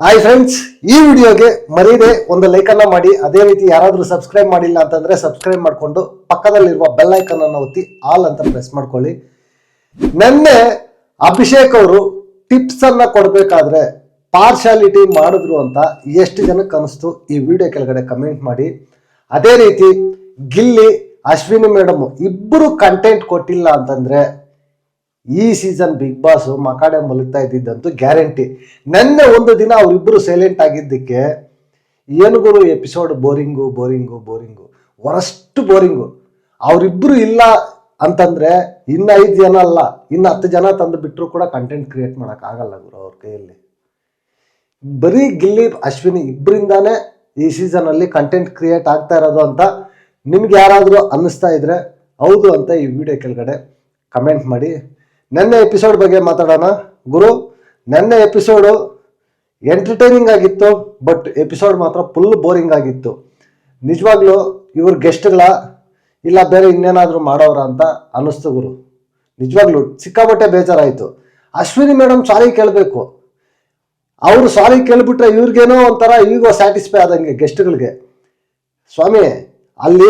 Hi friends, ಈ ವಿಡಿಯೋಗೆ ಮರೀದೆ ಒಂದು ಲೈಕ್ ಅನ್ನ ಮಾಡಿ. ಅದೇ ರೀತಿ ಯಾರಾದರೂ ಸಬ್ಸ್ಕ್ರೈಬ್ ಮಾಡಿಲ್ಲ ಅಂತಂದ್ರೆ ಸಬ್ಸ್ಕ್ರೈಬ್ ಮಾಡಿಕೊಂಡು ಪಕ್ಕದಲ್ಲಿರುವ ಬೆಲ್ ಐಕನ್ ಅನ್ನು ಒತ್ತಿ ಆಲ್ ಅಂತ ಪ್ರೆಸ್ ಮಾಡ್ಕೊಳ್ಳಿ. ನಿನ್ನೆ ಅಭಿಷೇಕ್ ಅವರು ಟಿಪ್ಸ್ ಅನ್ನ ಕೊಡಬೇಕಾದ್ರೆ ಪಾರ್ಶಾಲಿಟಿ ಮಾಡಿದ್ರು ಅಂತ ಎಷ್ಟು ಜನಕ್ಕೆ ಅನಿಸ್ತು ಈ ವಿಡಿಯೋ ಕೆಳಗಡೆ ಕಮೆಂಟ್ ಮಾಡಿ. ಅದೇ ರೀತಿ ಗಿಲ್ಲಿ ಅಶ್ವಿನಿ ಮೇಡಮ್ ಇಬ್ಬರು ಕಂಟೆಂಟ್ ಕೊಟ್ಟಿಲ್ಲ ಅಂತಂದ್ರೆ ಈ ಸೀಸನ್ ಬಿಗ್ ಬಾಸ್ ಮಕಾಡೆ ಮಲಗ್ತಾ ಇದ್ದಿದ್ದಂತೂ ಗ್ಯಾರಂಟಿ. ನೆನ್ನೆ ಒಂದು ದಿನ ಅವರಿಬ್ಬರು ಸೈಲೆಂಟ್ ಆಗಿದ್ದಕ್ಕೆ ಏನು ಗುರು ಎಪಿಸೋಡ್ ಬೋರಿಂಗು ಬೋರಿಂಗು ಬೋರಿಂಗು ವರಷ್ಟು ಬೋರಿಂಗು. ಅವರಿಬ್ಬರು ಇಲ್ಲ ಅಂತಂದ್ರೆ ಇನ್ನು 5 ಜನ ಅಲ್ಲ, ಇನ್ನು 10 ಜನ ತಂದು ಬಿಟ್ಟರು ಕೂಡ ಕಂಟೆಂಟ್ ಕ್ರಿಯೇಟ್ ಮಾಡಕ್ ಆಗಲ್ಲ ಗುರು ಅವ್ರ ಕೈಯಲ್ಲಿ. ಬರೀ ಗಿಲ್ಲಿ ಅಶ್ವಿನಿ ಇಬ್ಬರಿಂದಾನೇ ಈ ಸೀಸನ್ ಅಲ್ಲಿ ಕಂಟೆಂಟ್ ಕ್ರಿಯೇಟ್ ಆಗ್ತಾ ಇರೋದು ಅಂತ ನಿಮ್ಗೆ ಯಾರಾದರೂ ಅನ್ನಿಸ್ತಾ ಇದ್ರೆ ಹೌದು ಅಂತ ಈ ವಿಡಿಯೋ ಕೆಳಗಡೆ ಕಮೆಂಟ್ ಮಾಡಿ. ನೆನ್ನೆ ಎಪಿಸೋಡ್ ಬಗ್ಗೆ ಮಾತಾಡೋಣ ಗುರು. ನೆನ್ನೆ ಎಪಿಸೋಡು ಎಂಟರ್ಟೈನಿಂಗ್ ಆಗಿತ್ತು, ಬಟ್ ಎಪಿಸೋಡ್ ಮಾತ್ರ ಫುಲ್ ಬೋರಿಂಗ್ ಆಗಿತ್ತು. ನಿಜವಾಗ್ಲೂ ಇವ್ರ ಗೆಸ್ಟ್ಗಳ ಇಲ್ಲ ಬೇರೆ ಇನ್ನೇನಾದರೂ ಮಾಡೋರ ಅಂತ ಅನ್ನಿಸ್ತು ಗುರು. ನಿಜವಾಗ್ಲೂ ಸಿಕ್ಕಾಬಟ್ಟೆ ಬೇಜಾರಾಯಿತು. ಅಶ್ವಿನಿ ಮೇಡಮ್ ಸಾರಿ ಕೇಳಬೇಕು. ಅವರು ಸಾರಿ ಕೇಳ್ಬಿಟ್ರೆ ಇವ್ರಿಗೇನೋ ಒಂಥರ ಈಗೋ ಸ್ಯಾಟಿಸ್ಫೈ ಆದಂಗೆ ಗೆಸ್ಟ್ಗಳಿಗೆ. ಸ್ವಾಮಿ, ಅಲ್ಲಿ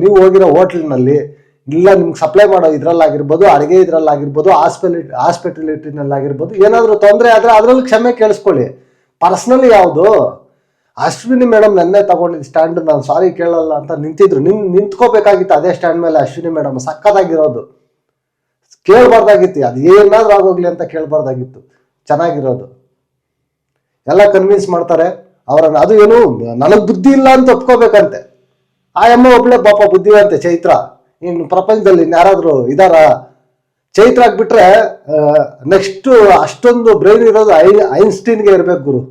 ನೀವು ಹೋಗಿರೋ ಹೋಟ್ಲಿನಲ್ಲಿ ಇಲ್ಲ ನಿಮ್ಗೆ ಸಪ್ಲೈ ಮಾಡೋ ಇದ್ರಲ್ಲಾಗಿರ್ಬೋದು, ಅಡುಗೆ ಇದ್ರಲ್ಲಾಗಿರ್ಬೋದು, ಹಾಸ್ಪಿಟಾಲಿಟಿನಲ್ಲಾಗಿರ್ಬೋದು, ಏನಾದರೂ ತೊಂದರೆ ಆದರೆ ಅದರಲ್ಲಿ ಕ್ಷಮೆ ಕೇಳಿಸ್ಕೊಳ್ಳಿ. ಪರ್ಸ್ನಲಿ ಯಾವುದು ಅಶ್ವಿನಿ ಮೇಡಮ್ ನೆನ್ನೆ ತಗೊಂಡಿದ್ದು ಸ್ಟ್ಯಾಂಡ್ ನಾನು ಸಾರಿ ಕೇಳಲ್ಲ ಅಂತ ನಿಂತಿದ್ರು. ನಿಂತ್ಕೋಬೇಕಾಗಿತ್ತು ಅದೇ ಸ್ಟ್ಯಾಂಡ್ ಮೇಲೆ. ಅಶ್ವಿನಿ ಮೇಡಮ್ ಸಕ್ಕತ್ತಾಗಿರೋದು, ಕೇಳಬಾರ್ದಾಗಿತ್ತು. ಅದು ಏನಾದ್ರೂ ಆಗೋಗ್ಲಿ ಅಂತ ಕೇಳಬಾರ್ದಾಗಿತ್ತು. ಚೆನ್ನಾಗಿರೋದು ಎಲ್ಲ ಕನ್ವಿನ್ಸ್ ಮಾಡ್ತಾರೆ ಅವರನ್ನು. ಅದು ಏನು ನನಗೆ ಬುದ್ಧಿ ಇಲ್ಲ ಅಂತ ಒಪ್ಕೋಬೇಕಂತೆ. ಆ ಅಮ್ಮ ಒಬ್ಳೆ ಪಾಪ ಬುದ್ಧಿವಂತೆ ಚೈತ್ರ. ಇನ್ನು ಪ್ರಪಂಚದಲ್ಲಿ ಇನ್ಯಾರಾದ್ರೂ ಇದಾರ? ಚೈತ್ರ ಆಗ್ಬಿಟ್ರೆ ನೆಕ್ಸ್ಟ್ ಅಷ್ಟೊಂದು ಬ್ರೈನ್ ಇರೋದು ಐನ್ಸ್ಟೀನ್ಗೆ ಇರ್ಬೇಕು ಗುರು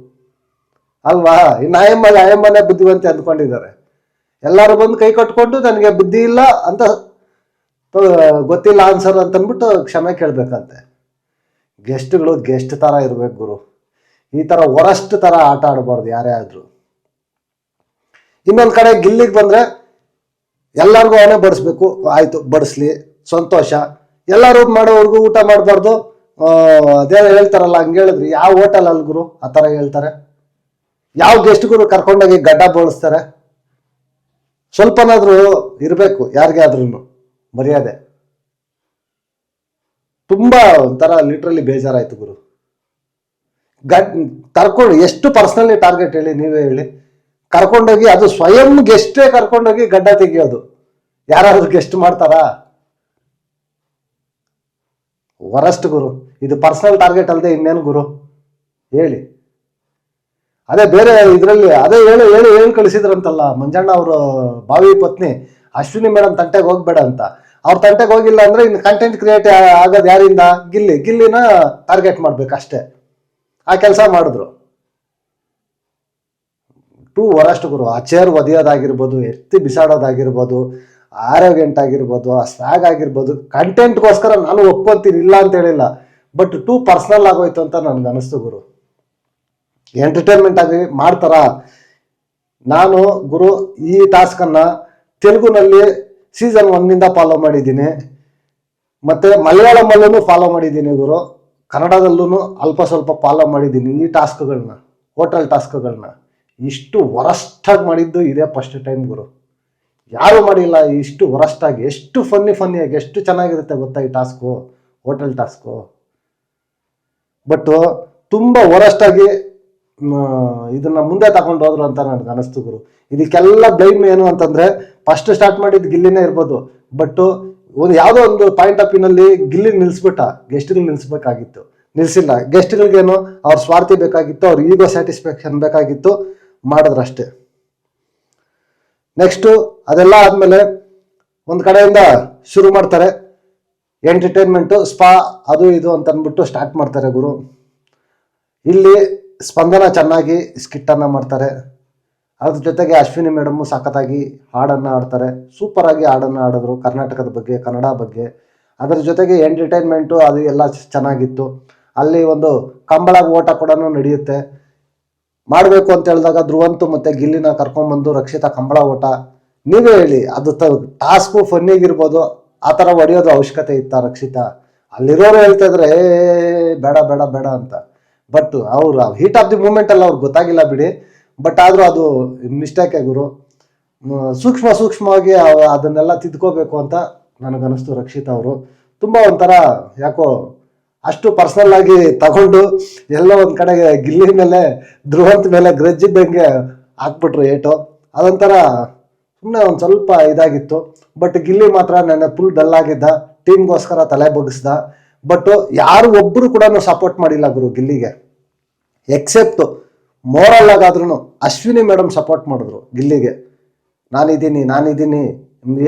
ಅಲ್ವಾ? ಇನ್ನು ಆಯಮ್ಮನೇ ಬುದ್ಧಿವಂತೆ ಅಂದ್ಕೊಂಡಿದ್ದಾರೆ. ಎಲ್ಲರೂ ಬಂದು ಕೈ ಕಟ್ಕೊಂಡು ನನಗೆ ಬುದ್ಧಿ ಇಲ್ಲ ಅಂತ, ಗೊತ್ತಿಲ್ಲ ಆನ್ಸರ್ ಅಂತ ಅಂದ್ಬಿಟ್ಟು ಕ್ಷಮೆ ಕೇಳ್ಬೇಕಂತೆ. ಗೆಸ್ಟ್ಗಳು ಗೆಸ್ಟ್ ತರ ಇರ್ಬೇಕು ಗುರು. ಈ ತರ ವರಸ್ಟ್ ತರ ಆಟ ಆಡಬಾರ್ದು ಯಾರೇ ಆದ್ರೂ. ಇನ್ನೊಂದ್ ಕಡೆ ಗಿಲ್ಲಿಗೆ ಬಂದ್ರೆ ಎಲ್ಲರಿಗೂ ಅವನೇ ಬಡಿಸ್ಬೇಕು. ಆಯ್ತು, ಬಡಿಸ್ಲಿ, ಸಂತೋಷ. ಎಲ್ಲರೂ ಮಾಡೋವರೆಗೂ ಊಟ ಮಾಡಬಾರ್ದು. ಅದೇ ಹೇಳ್ತಾರಲ್ಲ, ಹಂಗೆ ಹೇಳಿದ್ರಿ ಯಾವ ಹೋಟೆಲ್ ಅಲ್ಲಿ ಗುರು ಆ ಥರ ಹೇಳ್ತಾರೆ? ಯಾವ ಗೆಸ್ಟ್ಗಳು ಕರ್ಕೊಂಡೋಗಿ ಗಡ್ಡ ಬೋಳಿಸ್ತಾರೆ? ಸ್ವಲ್ಪನಾದ್ರೂ ಇರಬೇಕು ಯಾರಿಗೆ ಆದ್ರೂ ಮರ್ಯಾದೆ. ತುಂಬಾ ಒಂಥರ ಲಿಟ್ರಲಿ ಬೇಜಾರಾಯ್ತು ಗುರು. ಕರ್ಕೊಂಡು ಎಷ್ಟು ಪರ್ಸನಲಿ ಟಾರ್ಗೆಟ್ ಹೇಳಿ, ನೀವೇ ಹೇಳಿ. ಕರ್ಕೊಂಡೋಗಿ, ಅದು ಸ್ವಯಂ ಗೆಸ್ಟೇ ಕರ್ಕೊಂಡೋಗಿ ಗಡ್ಡ ತೆಗಿಯೋದು. ಯಾರಾದ್ರೂ ಗೆಸ್ಟ್ ಮಾಡ್ತಾರಾ? ವರಸ್ಟ್ ಗುರು. ಇದು ಪರ್ಸನಲ್ ಟಾರ್ಗೆಟ್ ಅಲ್ಲದೆ ಇನ್ನೇನು ಗುರು ಹೇಳಿ? ಅದೇ ಬೇರೆ ಇದರಲ್ಲಿ ಅದೇ ಹೇಳಿ ಕಳಿಸಿದ್ರಂತಲ್ಲ ಮಂಜಣ್ಣ ಅವರು ಭಾವಿ ಪತ್ನಿ ಅಶ್ವಿನಿ ಮೇಡಮ್ ತಂಟೆಗೆ ಹೋಗ್ಬೇಡ ಅಂತ. ಅವ್ರ ತಂಟೆಗೆ ಹೋಗಿಲ್ಲ ಅಂದ್ರೆ ಇನ್ನು ಕಂಟೆಂಟ್ ಕ್ರಿಯೇಟ್ ಆಗೋದು ಯಾರಿಂದ? ಗಿಲ್ಲಿನ ಟಾರ್ಗೆಟ್ ಮಾಡ್ಬೇಕು ಅಷ್ಟೇ. ಆ ಕೆಲಸ ಮಾಡಿದ್ರು. ಟೂ ವರಸ್ಟ್ ಗುರು. ಆ ಚೇರ್ ಒದೆಯೋದಾಗಿರ್ಬೋದು, ಎತ್ತಿ ಬಿಸಾಡೋದಾಗಿರ್ಬೋದು, ಆರೋಗ್ಯಂಟ್ ಆಗಿರ್ಬೋದು, ಆ ಸ್ವ್ಯಾಗ್ ಆಗಿರ್ಬೋದು, ಕಂಟೆಂಟ್ಗೋಸ್ಕರ ನಾನು ಒಪ್ಕೊಂತೀನಿ, ಇಲ್ಲ ಅಂತ ಹೇಳಿಲ್ಲ. ಬಟ್ ಟೂ ಪರ್ಸನಲ್ ಆಗೋಯ್ತು ಅಂತ ನನ್ಗೆ ಅನಿಸ್ತು ಗುರು. ಎಂಟರ್ಟೈನ್ಮೆಂಟ್ ಆಗಿ ಮಾಡ್ತಾರ? ನಾನು ಗುರು ಈ ಟಾಸ್ಕನ್ನು ತೆಲುಗುನಲ್ಲಿ ಸೀಸನ್ 1 ಫಾಲೋ ಮಾಡಿದ್ದೀನಿ, ಮತ್ತೆ ಮಲಯಾಳಮಲ್ಲೂ ಫಾಲೋ ಮಾಡಿದ್ದೀನಿ ಗುರು. ಕನ್ನಡದಲ್ಲೂ ಅಲ್ಪ ಸ್ವಲ್ಪ ಫಾಲೋ ಮಾಡಿದ್ದೀನಿ ಈ ಟಾಸ್ಕ್ಗಳನ್ನ, ಹೋಟೆಲ್ ಟಾಸ್ಕ್ಗಳನ್ನ. ಇಷ್ಟು ವರಸ್ಟಾಗಿ ಮಾಡಿದ್ದು ಇದೇ ಫಸ್ಟ್ ಟೈಮ್ ಗುರು. ಯಾರು ಮಾಡಿಲ್ಲ ಇಷ್ಟು ವರಸ್ಟಾಗಿ. ಎಷ್ಟು ಫನ್ನಿಯಾಗಿ ಎಷ್ಟು ಚೆನ್ನಾಗಿರುತ್ತೆ ಗೊತ್ತಾ ಈ ಟಾಸ್ಕು, ಹೋಟೆಲ್ ಟಾಸ್ಕು. ಬಟ್ ತುಂಬ ವರಸ್ಟಾಗಿ ಇದನ್ನ ಮುಂದೆ ತಗೊಂಡು ಹೋದ್ರು ಅಂತ ನನಗೆ ಅನಿಸ್ತು ಗುರು. ಇದಕ್ಕೆಲ್ಲ ಬ್ಲೈಮ್ ಏನು ಅಂತಂದ್ರೆ ಫಸ್ಟ್ ಸ್ಟಾರ್ಟ್ ಮಾಡಿದ್ದು ಗಿಲ್ಲಿನೇ ಇರ್ಬೋದು. ಬಟ್ ಯಾವುದೋ ಒಂದು ಪಾಯಿಂಟ್ ಆಫ್ ವ್ಯೂನಲ್ಲಿ ಗಿಲ್ಲಿ ನಿಲ್ಸ್ಬಿಟ್ಟ, ಗೆಸ್ಟ್ಗಳು ನಿಲ್ಸ್ಬೇಕಾಗಿತ್ತು, ನಿಲ್ಸಿಲ್ಲ. ಗೆಸ್ಟ್ಗಳಿಗೇನು ಅವ್ರ ಸ್ವಾರ್ಥಿ ಬೇಕಾಗಿತ್ತು, ಅವ್ರ ಈಗೋ ಸ್ಯಾಟಿಸ್ಫ್ಯಾಕ್ಷನ್ ಬೇಕಾಗಿತ್ತು, ಮಾಡಿದ್ರಷ್ಟೇ. ನೆಕ್ಸ್ಟು ಅದೆಲ್ಲ ಆದಮೇಲೆ ಒಂದು ಕಡೆಯಿಂದ ಶುರು ಮಾಡ್ತಾರೆ ಎಂಟರ್ಟೈನ್ಮೆಂಟು, ಸ್ಪಾ ಅದು ಇದು ಅಂತ ಅಂದ್ಬಿಟ್ಟು ಸ್ಟಾರ್ಟ್ ಮಾಡ್ತಾರೆ ಗುರು. ಇಲ್ಲಿ ಸ್ಪಂದನ ಚೆನ್ನಾಗಿ ಸ್ಕಿಟ್ಟನ್ನು ಮಾಡ್ತಾರೆ. ಅದ್ರ ಜೊತೆಗೆ ಅಶ್ವಿನಿ ಮೇಡಮ್ಮು ಸಖತ್ತಾಗಿ ಹಾಡನ್ನು ಆಡ್ತಾರೆ. ಸೂಪರಾಗಿ ಹಾಡನ್ನು ಆಡಿದ್ರು ಕರ್ನಾಟಕದ ಬಗ್ಗೆ, ಕನ್ನಡ ಬಗ್ಗೆ. ಅದರ ಜೊತೆಗೆ ಎಂಟರ್ಟೈನ್ಮೆಂಟು ಅದು ಎಲ್ಲ ಚೆನ್ನಾಗಿತ್ತು. ಅಲ್ಲಿ ಒಂದು ಕಂಬಳ ಓಟ ಕೂಡ ನಡೆಯುತ್ತೆ. ಮಾಡಬೇಕು ಅಂತ ಹೇಳಿದಾಗ ಧ್ರುವಂತು ಮತ್ತು ಗಿಲ್ಲಿನ ಕರ್ಕೊಂಡ್ಬಂದು ರಕ್ಷಿತಾ ಕಂಬಳ ಓಟ. ನೀವೇ ಹೇಳಿ, ಅದು ಟಾಸ್ಕು ಫನ್ನಿಗಿರ್ಬೋದು, ಆ ಥರ ಹೊಡೆಯೋದು ಅವಶ್ಯಕತೆ ಇತ್ತ ರಕ್ಷಿತಾ? ಅಲ್ಲಿರೋರು ಹೇಳ್ತಾ ಇದ್ರೆ ಬೇಡ ಬೇಡ ಬೇಡ ಅಂತ. ಬಟ್ ಅವ್ರು ಹೀಟ್ ಆಫ್ ದಿ ಮೂಮೆಂಟ್ ಎಲ್ಲ ಅವ್ರಿಗೆ ಗೊತ್ತಾಗಿಲ್ಲ ಬಿಡಿ. ಬಟ್ ಆದರೂ ಅದು ಮಿಸ್ಟೇಕೇ ಗುರು. ಸೂಕ್ಷ್ಮವಾಗಿ ಅದನ್ನೆಲ್ಲ ತಿದ್ಕೋಬೇಕು ಅಂತ ನನಗನ್ನಿಸ್ತು ರಕ್ಷಿತ್ ಅವರು. ತುಂಬ ಒಂಥರ ಯಾಕೋ ಅಷ್ಟು ಪರ್ಸನಲ್ ಆಗಿ ತಗೊಂಡು ಎಲ್ಲೋ ಒಂದು ಕಡೆಗೆ ಗಿಲ್ಲಿ ಮೇಲೆ ಧ್ರುವಂತ್ ಮೇಲೆ ಗ್ರಜ್ಜಿದ್ದಂಗೆ ಹಾಕ್ಬಿಟ್ರು ಏಟು. ಅದೊಂಥರ ಸುಮ್ಮನೆ ಒಂದು ಸ್ವಲ್ಪ ಇದಾಗಿತ್ತು. ಬಟ್ ಗಿಲ್ಲಿ ಮಾತ್ರ ನನ್ನ ಫುಲ್ ಡಲ್ ಆಗಿದ್ದ, ಟೀಮ್ಗೋಸ್ಕರ ತಲೆ ಬಗ್ಗಿಸ್ದ. ಬಟ್ ಯಾರು ಒಬ್ಬರು ಕೂಡ ಸಪೋರ್ಟ್ ಮಾಡಿಲ್ಲ ಗುರು ಗಿಲ್ಲಿಗೆ, ಎಕ್ಸೆಪ್ಟ್ ಮೋರಲ್ ಆಗಾದ್ರೂ ಅಶ್ವಿನಿ ಮೇಡಮ್ ಸಪೋರ್ಟ್ ಮಾಡಿದ್ರು ಗಿಲ್ಲಿಗೆ. ನಾನಿದ್ದೀನಿ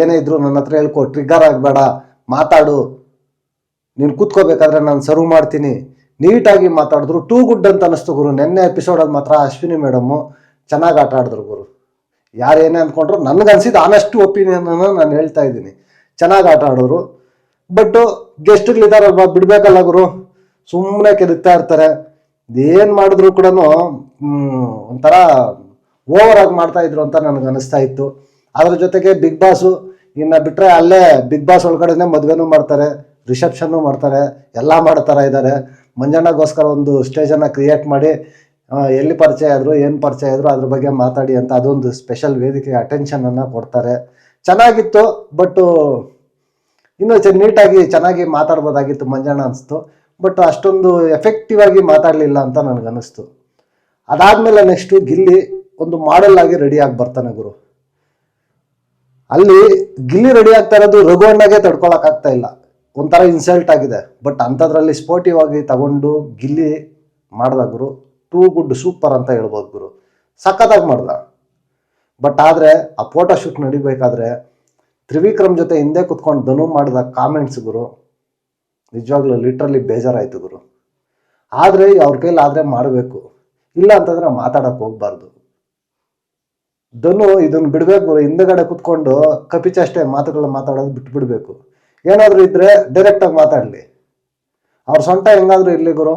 ಏನೇ ಇದ್ರು ನನ್ನ ಹತ್ರ ಹೇಳ್ಕೊ, ಟ್ರಿಗರ್ ಆಗಬೇಡ, ಮಾತಾಡು, ನೀನು ಕೂತ್ಕೋಬೇಕಾದ್ರೆ ನಾನು ಸರ್ವ್ ಮಾಡ್ತೀನಿ, ನೀಟಾಗಿ ಮಾತಾಡಿದ್ರು. ಟೂ ಗುಡ್ ಅಂತ ಅನಿಸ್ತು ಗುರು. ನೆನ್ನೆ ಎಪಿಸೋಡಲ್ಲಿ ಮಾತ್ರ ಅಶ್ವಿನಿ ಮೇಡಮ್ಮು ಚೆನ್ನಾಗಿ ಆಟ ಆಡಿದ್ರು ಗುರು. ಯಾರೇನೇ ಅಂದ್ಕೊಂಡ್ರು ನನಗನ್ಸಿದ್ದು ಆನೆಸ್ಟ್ ಒಪಿನಿಯನ್ ನಾನು ಹೇಳ್ತಾ ಇದ್ದೀನಿ, ಚೆನ್ನಾಗಿ ಆಟ ಆಡೋರು. ಬಟ್ ಗೆಸ್ಟ್ಗಳಿದಾರಲ್ವಾ, ಬಿಡ್ಬೇಕಲ್ಲ ಗುರು, ಸುಮ್ಮನೆ ಕೆದಕ್ತಾ ಇರ್ತಾರೆ. ಏನು ಮಾಡಿದ್ರು ಕೂಡ ಒಂಥರ ಓವರ್ ಆಗಿ ಮಾಡ್ತಾ ಇದ್ರು ಅಂತ ನನಗೆ ಅನಿಸ್ತಾ ಇತ್ತು. ಅದ್ರ ಜೊತೆಗೆ ಬಿಗ್ ಬಾಸು ಇನ್ನು ಬಿಟ್ಟರೆ ಅಲ್ಲೇ ಬಿಗ್ ಬಾಸ್ ಒಳಗಡೆನೆ ಮದುವೆನೂ ಮಾಡ್ತಾರೆ, ರಿಸೆಪ್ಷನ್ನು ಮಾಡ್ತಾರೆ, ಎಲ್ಲ ಮಾಡ್ತಾರ ಇದ್ದಾರೆ. ಮಂಜಣ್ಣಗೋಸ್ಕರ ಒಂದು ಸ್ಟೇಜನ್ನು ಕ್ರಿಯೇಟ್ ಮಾಡಿ ಎಲ್ಲಿ ಪರಿಚಯ ಆದರು, ಏನು ಪರಿಚಯ ಆದರು ಅದ್ರ ಬಗ್ಗೆ ಮಾತಾಡಿ ಅಂತ ಅದೊಂದು ಸ್ಪೆಷಲ್ ವೇದಿಕೆ ಅಟೆನ್ಷನನ್ನು ಕೊಡ್ತಾರೆ. ಚೆನ್ನಾಗಿತ್ತು. ಬಟ್ಟು ಇನ್ನೂ ನೀಟಾಗಿ ಚೆನ್ನಾಗಿ ಮಾತಾಡ್ಬೋದಾಗಿತ್ತು ಮಂಜಣ್ಣ ಅನಿಸ್ತು. ಬಟ್ ಅಷ್ಟೊಂದು ಎಫೆಕ್ಟಿವ್ ಆಗಿ ಮಾತಾಡಲಿಲ್ಲ ಅಂತ ನನಗನ್ನಿಸ್ತು. ಅದಾದಮೇಲೆ ನೆಕ್ಸ್ಟು ಗಿಲ್ಲಿ ಒಂದು ಮಾಡೆಲ್ ಆಗಿ ರೆಡಿ ಆಗಿ ಬರ್ತಾನೆ ಗುರು. ಅಲ್ಲಿ ಗಿಲ್ಲಿ ರೆಡಿ ಆಗ್ತಾ ಇರೋದು ರಘುವಣ್ಣಗೆ ತಡ್ಕೊಳಕ್ಕಾಗ್ತಾ ಇಲ್ಲ, ಒಂಥರ ಇನ್ಸಲ್ಟ್ ಆಗಿದೆ. ಬಟ್ ಅಂಥದ್ರಲ್ಲಿ ಸ್ಪೋರ್ಟಿವ್ ಆಗಿ ತಗೊಂಡು ಗಿಲ್ಲಿ ಮಾಡ್ದ ಗುರು. ಟೂ ಗುಡ್, ಸೂಪರ್ ಅಂತ ಹೇಳ್ಬೋದು ಗುರು. ಸಖತ್ತಾಗಿ ಮಾಡ್ದ. ಬಟ್ ಆದರೆ ಆ ಫೋಟೋ ಶೂಟ್ ನಡಿಬೇಕಾದ್ರೆ ತ್ರಿವಿಕ್ರಮ್ ಜೊತೆ ಹಿಂದೆ ಕುತ್ಕೊಂಡು ಧನು ಮಾಡಿದ ಕಾಮೆಂಟ್ಸ್ ಗುರು, ನಿಜವಾಗ್ಲೂ ಲಿಟ್ರಲಿ ಬೇಜಾರಾಯಿತು ಗುರು. ಆದರೆ ಅವ್ರ ಕೈಲಿ ಆದರೆ ಮಾಡಬೇಕು, ಇಲ್ಲ ಅಂತಂದ್ರೆ ಮಾತಾಡಕ್ಕೆ ಹೋಗ್ಬಾರ್ದು. ಧನು ಇದನ್ನು ಬಿಡ್ಬೇಕು ಗುರು. ಹಿಂದೆಗಡೆ ಕುತ್ಕೊಂಡು ಕಪಿಚಷ್ಟೇ ಮಾತುಗಳನ್ನ ಮಾತಾಡೋದು ಬಿಟ್ಬಿಡ್ಬೇಕು. ಏನಾದರೂ ಇದ್ರೆ ಡೈರೆಕ್ಟಾಗಿ ಮಾತಾಡಲಿ. ಅವ್ರ ಸೊಂಟ ಹೆಂಗಾದ್ರೂ ಇರಲಿ ಗುರು,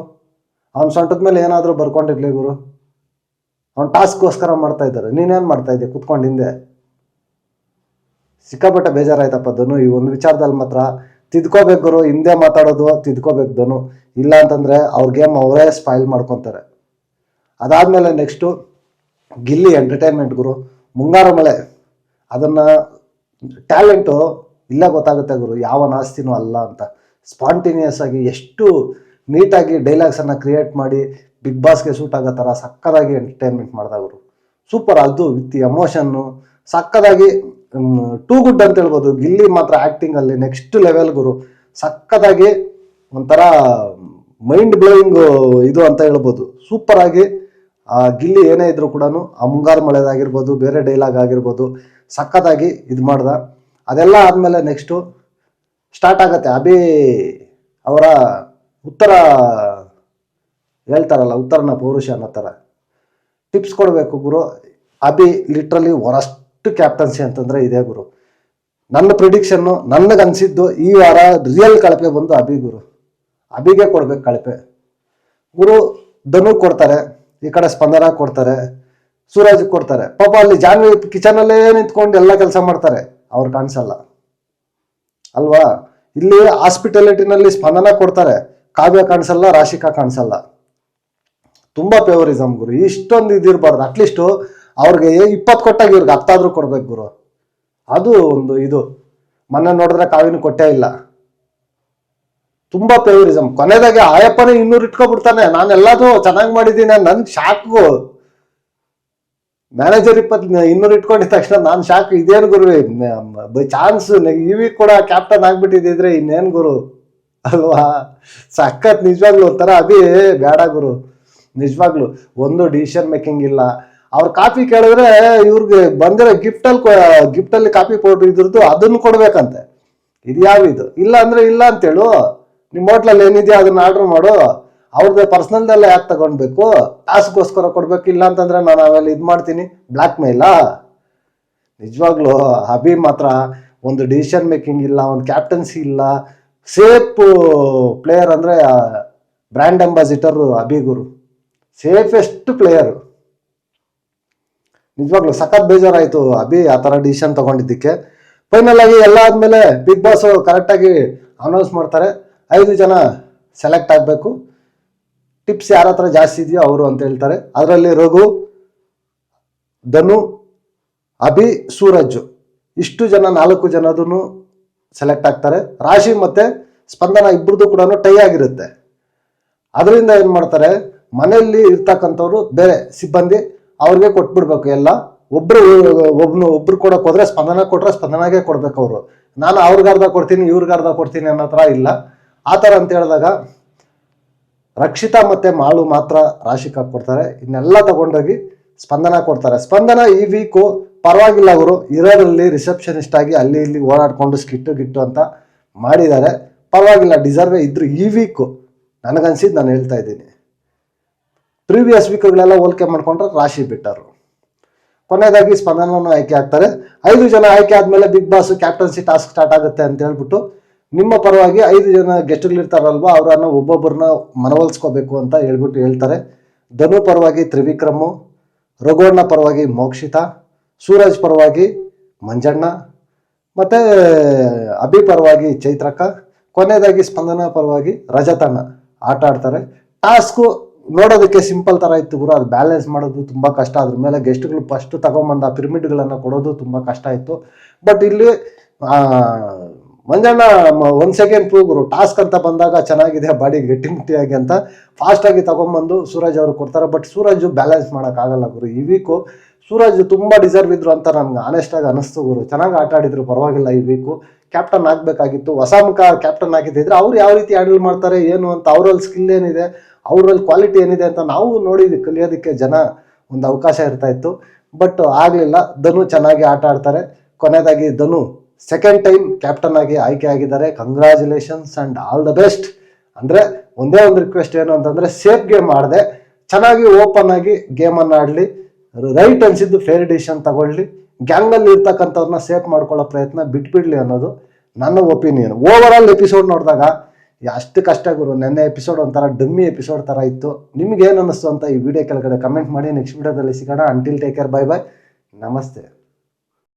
ಅವ್ನ ಸೊಂಟದ ಮೇಲೆ ಏನಾದರೂ ಬರ್ಕೊಂಡಿರ್ಲಿ ಗುರು. ಅವ್ನ ಟಾಸ್ಕ್ಗೋಸ್ಕರ ಮಾಡ್ತಾ ಇದ್ದಾರೆ, ನೀನೇನು ಮಾಡ್ತಾ ಇದ್ದೆ ಕುತ್ಕೊಂಡು ಹಿಂದೆ? ಸಿಕ್ಕಾಪಟ್ಟೆ ಬೇಜಾರಾಯ್ತಪ್ಪ ಧನು. ಈ ಒಂದು ವಿಚಾರದಲ್ಲಿ ಮಾತ್ರ ತಿದ್ಕೋಬೇಕು ಗುರು. ಹಿಂದೆ ಮಾತಾಡೋದು ತಿದ್ಕೋಬೇಕು ಧನು, ಇಲ್ಲ ಅಂತಂದರೆ ಅವ್ರ ಗೇಮ್ ಅವರೇ ಸ್ಪಾಯಿಲ್ ಮಾಡ್ಕೊತಾರೆ. ಅದಾದಮೇಲೆ ನೆಕ್ಸ್ಟು ಗಿಲ್ಲಿ ಎಂಟರ್ಟೈನ್ಮೆಂಟ್ ಗುರು. ಮುಂಗಾರು ಮಳೆ, ಅದನ್ನು ಟ್ಯಾಲೆಂಟು ಇಲ್ಲ ಗೊತ್ತಾಗುತ್ತೆ ಗುರು, ಯಾವ ಆಸ್ತಿನೂ ಅಲ್ಲ ಅಂತ. ಸ್ಪಾಂಟೇನಿಯಸ್ ಆಗಿ ಎಷ್ಟು ನೀಟಾಗಿ ಡೈಲಾಗ್ಸನ್ನು ಕ್ರಿಯೇಟ್ ಮಾಡಿ ಬಿಗ್ ಬಾಸ್ಗೆ ಸೂಟ್ ಆಗೋ ಥರ ಸಕ್ಕದಾಗಿ ಎಂಟರ್ಟೈನ್ಮೆಂಟ್ ಮಾಡಿದ ಗುರು. ಸೂಪರ್, ಅದು ವಿತ್ ಎಮೋಷನ್ನು ಸಕ್ಕದಾಗಿ. ಟೂ ಗುಡ್ ಅಂತ ಹೇಳ್ಬೋದು. ಗಿಲ್ಲಿ ಮಾತ್ರ ಆ್ಯಕ್ಟಿಂಗಲ್ಲಿ ನೆಕ್ಸ್ಟ್ ಲೆವೆಲ್ ಗುರು. ಸಕ್ಕದಾಗಿ ಒಂಥರ ಮೈಂಡ್ ಬ್ಲೋಯಿಂಗ್ ಇದು ಅಂತ ಹೇಳ್ಬೋದು. ಸೂಪರಾಗಿ ಗಿಲ್ಲಿ ಏನೇ ಇದ್ರು ಕೂಡ ಆ ಮುಂಗಾರು ಮಳೆದಾಗಿರ್ಬೋದು, ಬೇರೆ ಡೈಲಾಗ್ ಆಗಿರ್ಬೋದು, ಸಕ್ಕದಾಗಿ ಇದು ಮಾಡ್ದ. ಅದೆಲ್ಲ ಆದಮೇಲೆ ನೆಕ್ಸ್ಟು ಸ್ಟಾರ್ಟ್ ಆಗುತ್ತೆ ಅಭಿ ಅವರ ಉತ್ತರ ಹೇಳ್ತಾರಲ್ಲ, ಉತ್ತರನ ಪೌರುಷ ಅನ್ನೋ ಥರ ಟಿಪ್ಸ್ ಕೊಡಬೇಕು ಗುರು. ಅಭಿ ಲಿಟ್ರಲಿ ವರಸ್ಟ್ ಕ್ಯಾಪ್ಟನ್ಸಿ ಅಂತಂದರೆ ಇದೇ ಗುರು. ನನ್ನ ಪ್ರಿಡಿಕ್ಷನ್ನು, ನನಗನ್ಸಿದ್ದು ಈ ವಾರ ರಿಯಲ್ ಕಳಪೆ ಬಂದು ಅಭಿ ಗುರು. ಅಭಿಗೆ ಕೊಡ್ಬೇಕು ಕಳಪೆ ಗುರು. ಧನು ಕೊಡ್ತಾರೆ, ಈ ಕಡೆ ಸ್ಪಂದನ ಕೊಡ್ತಾರೆ, ಸೂರಜ್ ಕೊಡ್ತಾರೆ. ಪಾಪ ಅಲ್ಲಿ ಜಾನ್ವಿ ಕಿಚನಲ್ಲೇ ನಿಂತ್ಕೊಂಡು ಎಲ್ಲ ಕೆಲಸ ಮಾಡ್ತಾರೆ, ಅವ್ರು ಕಾಣಿಸಲ್ಲ ಅಲ್ವಾ. ಇಲ್ಲಿ ಹಾಸ್ಪಿಟಾಲಿಟಿನಲ್ಲಿ ಸ್ಪಂದನ ಕೊಡ್ತಾರೆ, ಕಾವ್ಯ ಕಾಣಿಸಲ್ಲ, ರಾಶಿಕಾ ಕಾಣಿಸಲ್ಲ. ತುಂಬ ಫೇವರಿಸಮ್ ಗುರು. ಇಷ್ಟೊಂದು ಇದಿರಬಾರ್ದು. ಅಟ್ಲೀಸ್ಟು ಅವ್ರಿಗೆ 20 ಕೊಟ್ಟಾಗ ಇವ್ರಿಗೆ 10 ಆದ್ರೂ ಕೊಡ್ಬೇಕು ಗುರು. ಅದು ಒಂದು ಇದು. ಮೊನ್ನೆ ನೋಡಿದ್ರೆ ಕಾವ್ಯನೂ ಕೊಟ್ಟೇ ಇಲ್ಲ. ತುಂಬಾ ಫೇವರಿಸಮ್. ಕೊನೆದಾಗೆ ಆಯಪ್ಪನೇ 200 ಇಟ್ಕೊಬಿಡ್ತಾನೆ. ನಾನು ಎಲ್ಲದೂ ಚೆನ್ನಾಗಿ ಮಾಡಿದ್ದೀನಿ, ನನ್ಗೆ ಶಾಕು. ಮ್ಯಾನೇಜರ್ 200 ಇಟ್ಕೊಂಡಿದ ತಕ್ಷಣ ನಾನು ಶಾಕ್. ಇದೇನು ಗುರು, ಬೈ ಚಾನ್ಸ್ ಇವಿ ಕೂಡ ಕ್ಯಾಪ್ಟನ್ ಆಗ್ಬಿಟ್ಟಿದ್ರೆ ಇನ್ನೇನು ಗುರು ಅಲ್ವಾ. ಸಖತ್ ನಿಜವಾಗ್ಲು ಒಂಥರ ಅಭಿ ಬೇಡ ಗುರು. ನಿಜವಾಗ್ಲು ಒಂದು ಡಿಸಿಷನ್ ಮೇಕಿಂಗ್ ಇಲ್ಲ. ಅವ್ರ ಕಾಫಿ ಕೇಳಿದ್ರೆ ಇವ್ರಿಗೆ ಬಂದಿರೋ ಗಿಫ್ಟಲ್ಲಿ ಕಾಫಿ ಪೌಡ್ರ್ ಇದ್ರದ್ದು ಅದನ್ನು ಕೊಡ್ಬೇಕಂತೆ. ಇದು ಯಾವ ಇದು? ಇಲ್ಲ ಅಂದ್ರೆ ಇಲ್ಲ ಅಂತೇಳು. ನಿಮ್ಮ ಹೋಟ್ಲಲ್ಲಿ ಏನಿದೆಯೋ ಅದನ್ನ ಆರ್ಡರ್ ಮಾಡು. ಅವ್ರದ್ದು ಪರ್ಸ್ನಲ್ದೆಲ್ಲ ಯಾಕೆ ತಗೊಳ್ಬೇಕು? ಟಾಸ್ಕ್ಗೋಸ್ಕರ ಕೊಡ್ಬೇಕು. ಇಲ್ಲ ಅಂತಂದ್ರೆ ನಾನು ಅವೆಲ್ಲ ಇದು ಮಾಡ್ತೀನಿ, ಬ್ಲ್ಯಾಕ್ ಮೇಲಾ. ನಿಜವಾಗ್ಲು ಅಭಿ ಮಾತ್ರ ಒಂದು ಡಿಸಿಷನ್ ಮೇಕಿಂಗ್ ಇಲ್ಲ, ಒಂದು ಕ್ಯಾಪ್ಟನ್ಸಿ ಇಲ್ಲ. ಸೇಫ್ ಪ್ಲೇಯರ್ ಅಂದರೆ ಬ್ರ್ಯಾಂಡ್ ಅಂಬಾಸಿಡರ್ ಅಭಿ ಗುರು. Safest player. ನಿಜವಾಗ್ಲು ಸಖತ್ ಬೇಜಾರಾಯಿತು ಅಭಿ ಆ ಥರ ಡಿಸಿಷನ್ ತಗೊಂಡಿದ್ದಕ್ಕೆ. ಫೈನಲ್ ಆಗಿ ಎಲ್ಲ ಆದಮೇಲೆ ಬಿಗ್ ಬಾಸ್ ಕರೆಕ್ಟಾಗಿ ಅನೌನ್ಸ್ ಮಾಡ್ತಾರೆ, 5 ಜನ ಸೆಲೆಕ್ಟ್ ಆಗಬೇಕು. ಟಿಪ್ಸ್ ಯಾರ ಹತ್ರ ಜಾಸ್ತಿ ಇದೆಯೋ ಅವರು ಅಂತ ಹೇಳ್ತಾರೆ. ಅದರಲ್ಲಿ ರಘು, ಧನು, ಅಭಿ, ಸೂರಜ್ ಇಷ್ಟು ಜನ 4 ಜನದೂ ಸೆಲೆಕ್ಟ್ ಆಗ್ತಾರೆ. ರಾಶಿ ಮತ್ತೆ ಸ್ಪಂದನ ಇಬ್ಬರದು ಕೂಡ ಟೈ ಆಗಿರುತ್ತೆ. ಅದರಿಂದ ಏನ್ ಮಾಡ್ತಾರೆ, ಮನೆಯಲ್ಲಿ ಇರ್ತಕ್ಕಂಥವ್ರು ಬೇರೆ ಸಿಬ್ಬಂದಿ ಅವ್ರಿಗೆ ಕೊಟ್ಬಿಡ್ಬೇಕು ಎಲ್ಲ. ಒಬ್ರು ಕೊಡಕ್ ಹೋದ್ರೆ ಸ್ಪಂದನ ಕೊಟ್ರೆ ಸ್ಪಂದನಾಗೆ ಕೊಡ್ಬೇಕು ಅವರು. ನಾನು ಅವ್ರಿಗಾರ್ಧ ಕೊಡ್ತೀನಿ ಇವ್ರಿಗಾರ್ಧ ಕೊಡ್ತೀನಿ ಅನ್ನೋ ಥರ ಇಲ್ಲ. ಆ ಥರ ಅಂತ ಹೇಳಿದಾಗ ರಕ್ಷಿತಾ ಮತ್ತೆ ಮಾಳು ಮಾತ್ರ ರಾಶಿಗೆ ಹಾಕ್ಕೊಡ್ತಾರೆ. ಇನ್ನೆಲ್ಲ ತಗೊಂಡೋಗಿ ಸ್ಪಂದನ ಕೊಡ್ತಾರೆ. ಸ್ಪಂದನ ಈ ವೀಕು ಪರವಾಗಿಲ್ಲ, ಅವರು ಇರೋದ್ರಲ್ಲಿ ರಿಸೆಪ್ಷನಿಸ್ಟ್ ಆಗಿ ಅಲ್ಲಿ ಇಲ್ಲಿ ಓಡಾಡ್ಕೊಂಡು ಗಿಟ್ಟು ಅಂತ ಮಾಡಿದ್ದಾರೆ. ಪರವಾಗಿಲ್ಲ, ಡಿಸರ್ವೇ ಇದ್ರು ಈ ವೀಕು ನನಗನ್ಸಿದ್ದು ನಾನು ಹೇಳ್ತಾ ಇದ್ದೀನಿ. ಪ್ರೀವಿಯಸ್ ವೀಕ್ಗಳೆಲ್ಲ ಹೋಲಿಕೆ ಮಾಡ್ಕೊಂಡ್ರೆ ರಾಶಿ ಬಿಟ್ಟರು. ಕೊನೆಯದಾಗಿ ಸ್ಪಂದನವನ್ನು ಆಯ್ಕೆ ಆಗ್ತಾರೆ. 5 ಜನ ಆಯ್ಕೆ ಆದ್ಮೇಲೆ Bigg Boss captaincy task start ಆಗುತ್ತೆ ಅಂತ ಹೇಳ್ಬಿಟ್ಟು ನಿಮ್ಮ ಪರವಾಗಿ 5 ಜನ ಗೆಸ್ಟ್ಗಳಿರ್ತಾರಲ್ವಾ ಅವರನ್ನ ಒಬ್ಬೊಬ್ಬರನ್ನ ಮನವೊಲಿಸ್ಕೋಬೇಕು ಅಂತ ಹೇಳ್ತಾರೆ. ಧನು ಪರವಾಗಿ ತ್ರಿವಿಕ್ರಮು, ರಘುವಣ್ಣ ಪರವಾಗಿ ಮೋಕ್ಷಿತಾ, ಸೂರಜ್ ಪರವಾಗಿ ಮಂಜಣ್ಣ, ಮತ್ತೆ ಅಭಿ ಪರವಾಗಿ ಚೈತ್ರಕ್ಕ, ಕೊನೆಯದಾಗಿ ಸ್ಪಂದನ ಪರವಾಗಿ ರಜತಣ್ಣ ಆಟ ಆಡ್ತಾರೆ. ಟಾಸ್ಕು ನೋಡೋದಕ್ಕೆ ಸಿಂಪಲ್ ತರ ಇತ್ತು ಗುರು, ಅದು ಬ್ಯಾಲೆನ್ಸ್ ಮಾಡೋದು ತುಂಬಾ ಕಷ್ಟ. ಅದ್ರ ಮೇಲೆ ಗೆಸ್ಟ್ಗಳು ಫಸ್ಟ್ ತಗೊಂಬಂದ ಪಿರಮಿಡ್ಗಳನ್ನ ಕೊಡೋದು ತುಂಬಾ ಕಷ್ಟ ಇತ್ತು. ಬಟ್ ಇಲ್ಲಿ ಮಂಜಣ್ಣ 1 ಸೆಕೆಂಡ್ ಪ್ರೂವ್ ಗುರು, ಟಾಸ್ಕ್ ಅಂತ ಬಂದಾಗ ಚೆನ್ನಾಗಿದೆ, ಬಾಡಿ ಗಟ್ಟಿಮುಟ್ಟಿಯಾಗಿ ಅಂತ ಫಾಸ್ಟ್ ಆಗಿ ತಗೊಂಡ್ಬಂದು ಸೂರಜ್ ಅವರು ಕೊಡ್ತಾರೆ. ಬಟ್ ಸೂರಜ್ ಬ್ಯಾಲೆನ್ಸ್ ಮಾಡಕ್ ಆಗಲ್ಲ ಗುರು. ಈ ವೀಕು ಸೂರಜ್ ತುಂಬಾ ಡಿಸರ್ವ್ ಇದ್ರು ಅಂತ ನನ್ಗೆ ಆನೆಸ್ಟ್ ಆಗಿ ಅನಿಸ್ತು ಗುರು. ಚೆನ್ನಾಗಿ ಆಟ ಆಡಿದ್ರು, ಪರವಾಗಿಲ್ಲ. ಈ ವೀಕು ಕ್ಯಾಪ್ಟನ್ ಆಗ್ಬೇಕಾಗಿತ್ತು, ಹೊಸ ಮುಖ ಕ್ಯಾಪ್ಟನ್ ಆಗಿದ್ದಿದ್ರೆ ಅವ್ರು ಯಾವ ರೀತಿ ಹ್ಯಾಂಡಲ್ ಮಾಡ್ತಾರೆ ಏನು ಅಂತ, ಅವರಲ್ಲಿ ಸ್ಕಿಲ್ ಏನಿದೆ, ಅವರಲ್ಲಿ ಕ್ವಾಲಿಟಿ ಏನಿದೆ ಅಂತ ನಾವು ನೋಡಿ ಕಲಿಯೋದಕ್ಕೆ ಜನ ಒಂದು ಅವಕಾಶ ಇರ್ತಾ ಇತ್ತು. ಬಟ್ ಆಗ್ಲಿಲ್ಲ. ಧನು ಚೆನ್ನಾಗಿ ಆಟ ಆಡ್ತಾರೆ. ಕೊನೆಯದಾಗಿ ಧನು ಸೆಕೆಂಡ್ ಟೈಮ್ ಕ್ಯಾಪ್ಟನ್ ಆಗಿ ಆಯ್ಕೆ ಆಗಿದ್ದಾರೆ. Congratulations and all the best. ಅಂದ್ರೆ ಒಂದೇ ಒಂದು ರಿಕ್ವೆಸ್ಟ್ ಏನು ಅಂತಂದ್ರೆ, ಸೇಫ್ ಗೇಮ್ ಆಡದೆ ಚೆನ್ನಾಗಿ ಓಪನ್ ಆಗಿ ಗೇಮ್ ಅನ್ನ ಆಡ್ಲಿ, ರೈಟ್ ಅನ್ಸಿದ್ದು ಫೇರ್ ಡಿಸಿಷನ್ ತಗೊಳ್ಳಿ, ಗ್ಯಾಂಗ್ ಅಲ್ಲಿ ಇರ್ತಕ್ಕಂಥವ್ರನ್ನ ಸೇಫ್ ಮಾಡ್ಕೊಳ್ಳೋ ಪ್ರಯತ್ನ ಬಿಟ್ಬಿಡ್ಲಿ ಅನ್ನೋದು ನನ್ನ ಒಪಿನಿಯನ್. ಓವರ್ ಆಲ್ ಎಪಿಸೋಡ್ ನೋಡಿದಾಗ ಅಷ್ಟು ಕಷ್ಟ ಗುರು. ನೆನ್ನೆ ಎಪಿಸೋಡ್ ಒಂಥರ ಡಮ್ಮಿ ಎಪಿಸೋಡ್ ತರ ಇತ್ತು. ನಿಮ್ಗೆ ಏನು ಅನ್ನಿಸ್ತು ಅಂತ ಈ ವಿಡಿಯೋ ಕೆಳಗಡೆ ಕಮೆಂಟ್ ಮಾಡಿ. ನೆಕ್ಸ್ಟ್ ವಿಡಿಯೋದಲ್ಲಿ ಸಿಗೋಣ. Until take care, bye bye, ನಮಸ್ತೆ.